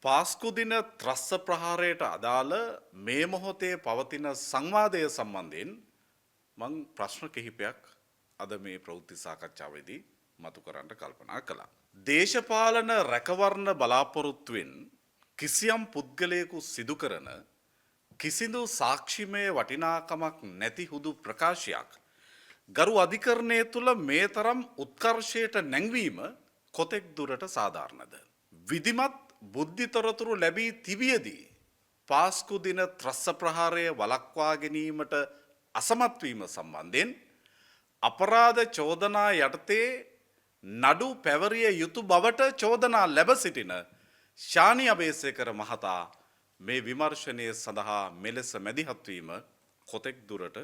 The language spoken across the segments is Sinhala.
පාස්කු දින ත්‍රස්ස ප්‍රහාරයට අදාළ මේ මොහොතේ පවතින සංවාදය සම්බන්ධයෙන් මං ප්‍රශ්න කිහිපයක් අද මේ ප්‍රවෘත්ති සාකච්ඡාවේදී මතු කරන්න කල්පනා කළා. දේශපාලන රැකවරණ බලාපොරොත්තුවෙන් කිසියම් පුද්ගලයෙකු සිදු කරන කිසිදු සාක්ෂිමය වටිනාකමක් නැති හුදු ප්‍රකාශයක් ගරු අධිකරණය තුළ මේ තරම් උත්කර්ෂයට නැංවීම කොතෙක් දුරට සාධාරණද? විධිමත් බුද්ධිතොරතුරු ලැබී තිබියදී පාස්කු දින ත්‍රස්ස ප්‍රහාරය වළක්වා ගැනීමට අසමත් වීම සම්බන්ධයෙන් අපරාධ චෝදනා යටතේ නඩු පැවරිය යුතු බවට චෝදනා ලැබ සිටින ශානි අබේසේකර මහතා මේ විමර්ශනය සඳහා මෙලෙස මැදිහත් වීම කොතෙක් දුරට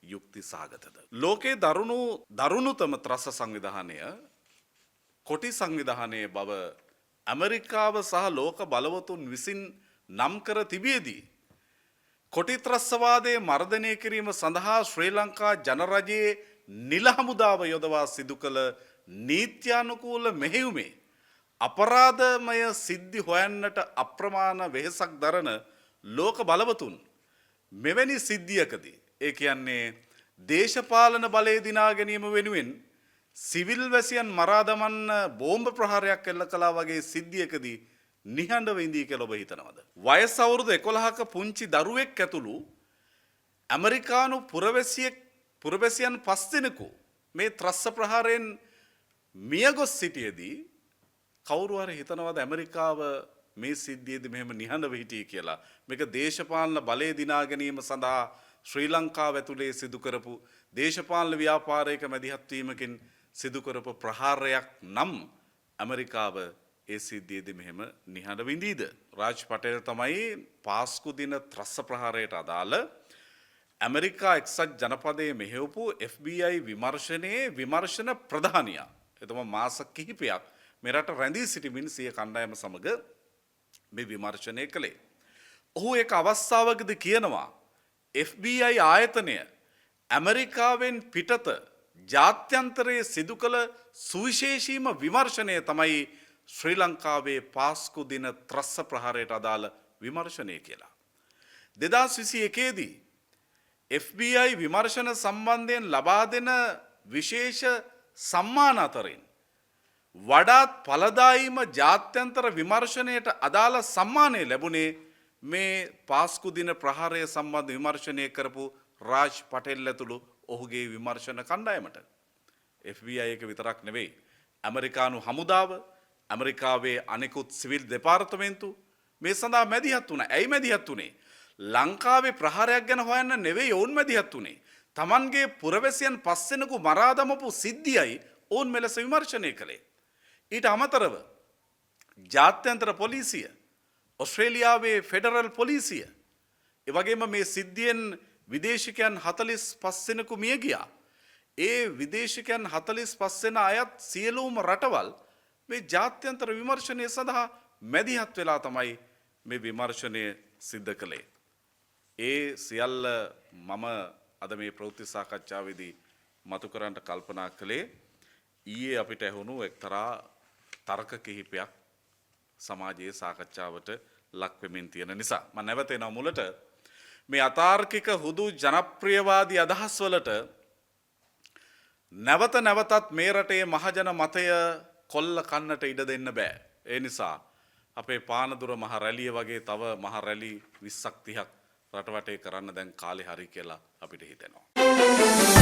යුක්ති සහගතද? ලෝකේ දරුණුතම ත්‍රස්ස සංවිධානය කොටි සංවිධානයේ බව ඇමරිකාව සහ ලෝක බලවතුන් විසින් නම් කර තිබියදී කොටි ත්‍රස්වාදයේ මර්ධනය කිරීම සඳහා ශ්‍රී ලංකා ජනරජයේ නිල හමුදාව යොදවා සිදු කළ නීත්‍යානුකූල මෙහෙයුමේ අපරාධමය සිද්ධි හොයන්නට අප්‍රමාණ වෙහෙසක් දරන ලෝක බලවතුන් මෙවැනි සිද්ධියකදී ඒ කියන්නේ දේශපාලන බලය දිනා ගැනීම වෙනුවෙන් සිවිල් වැසියන් මරා දමන්න බෝම්බ ප්‍රහාරයක් එල්ල කළා වගේ සිද්ධියකදී නිහඬව ඉඳී කියලා ඔබ හිතනවද? වයස අවුරුදු 11ක පුංචි දරුවෙක් ඇතුළු ඇමරිකානු පුරවැසියන් 5 දෙනෙකු මේ ත්‍රස්ස ප්‍රහාරයෙන් මියගොස් සිටියේදී කවුරු හරි හිතනවද ඇමරිකාව මේ සිද්ධියේදී මෙහෙම නිහඬව හිටියේ කියලා? මේක දේශපාලන බලය දිනා ගැනීම සඳහා ශ්‍රී ලංකාව ඇතුලේ සිදු කරපු දේශපාලන ව්‍යාපාරයක මැදිහත් වීමකින් සිදු කරපු ප්‍රහාරයක් නම් ඇමරිකාව ඒ සිද්ධියේදී මෙහෙම නිහඬව ඉඳීද? රාජ් පටේල් තමයි පාස්කු දින ත්‍රස්ස ප්‍රහාරයට අදාළ ඇමරිකා එක්සත් ජනපදයේ මෙහෙවපු FBI විමර්ශනයේ විමර්ශන ප්‍රධානියා. එතුමා මාස කිහිපයක් මෙරට රැඳී සිටිමින් සිය කණ්ඩායම සමග මේ විමර්ශනය කළේ. ඔහු එක අවස්ථාවකදී කියනවා FBI ආයතනය ඇමරිකාවෙන් පිටත ජාත්‍යන්තරයේ සිදු කළ සුවිශේෂීම විමර්ශනය තමයි ශ්‍රී ලංකාවේ පාස්කු දින ත්‍රස්ස ප්‍රහාරයට අදාළ විමර්ශනය කියලා. 2021 දී FBI විමර්ශන සම්බන්ධයෙන් ලබා දෙන විශේෂ සම්මාන අතරින් වඩාත් ඵලදායීම ජාත්‍යන්තර විමර්ශනයට අදාළ සම්මානය ලැබුණේ මේ පාස්කු දින ප්‍රහාරය සම්බන්ධ විමර්ශනය කරපු රාජ් පටේල් ඇතුළු ඔහුගේ විමර්ශන කණ්ඩායමට. FBI එක විතරක් නෙවෙයි, ඇමරිකානු හමුදාව, ඇමරිකාවේ අනෙකුත් සිවිල් දෙපාර්තමේන්තු මේ සඳහා මැදිහත් වුණා. ඇයි මැදිහත් වුණේ? ලංකාවේ ප්‍රහාරයක් ගැන හොයන්න නෙවෙයි ඔවුන් මැදිහත් වුණේ. Tamanගේ පුරවැසියන් 5 දෙනෙකු මරා දමපු සිද්ධියයි ඔවුන් මෙලෙස විමර්ශනය කළේ. ඊට අමතරව ජාත්‍යන්තර පොලිසිය, ඔස්ට්‍රේලියාවේ ෆෙඩරල් පොලිසිය, ඒ වගේම මේ සිද්ධියෙන් විදේශිකයන් 45 දෙනෙකු මිය ගියා. ඒ විදේශිකයන් 45 දෙනා අයත් සියලුම රටවල් මේ ජාත්‍යන්තර විමර්ශනය සඳහා මැදිහත් වෙලා තමයි මේ විමර්ශනය සිද්ධ කළේ. ඒ සියල්ල මම අද මේ ප්‍රවෘත්ති සාකච්ඡාවේදී මතු කරන්න කල්පනා කළේ ඊයේ අපිට ඇහුණු එක්තරා තර්ක කිහිපයක් සමාජයේ සාකච්ඡාවට ලක් වෙමින් තියෙන නිසා. මම නැවත එනවා මුලට. මේ අතාර්කික හුදු ජනප්‍රියවාදී අදහස් වලට නැවත නැවතත් මේ රටේ මහජන මතය කොල්ල කන්නට ඉඩ දෙන්න බෑ. ඒ නිසා අපේ පානදුර මහ රැළිය වගේ තව මහ රැළි 20ක් 30ක් රට වටේ කරන්න දැන් කාලේ හරි කියලා අපිට හිතෙනවා.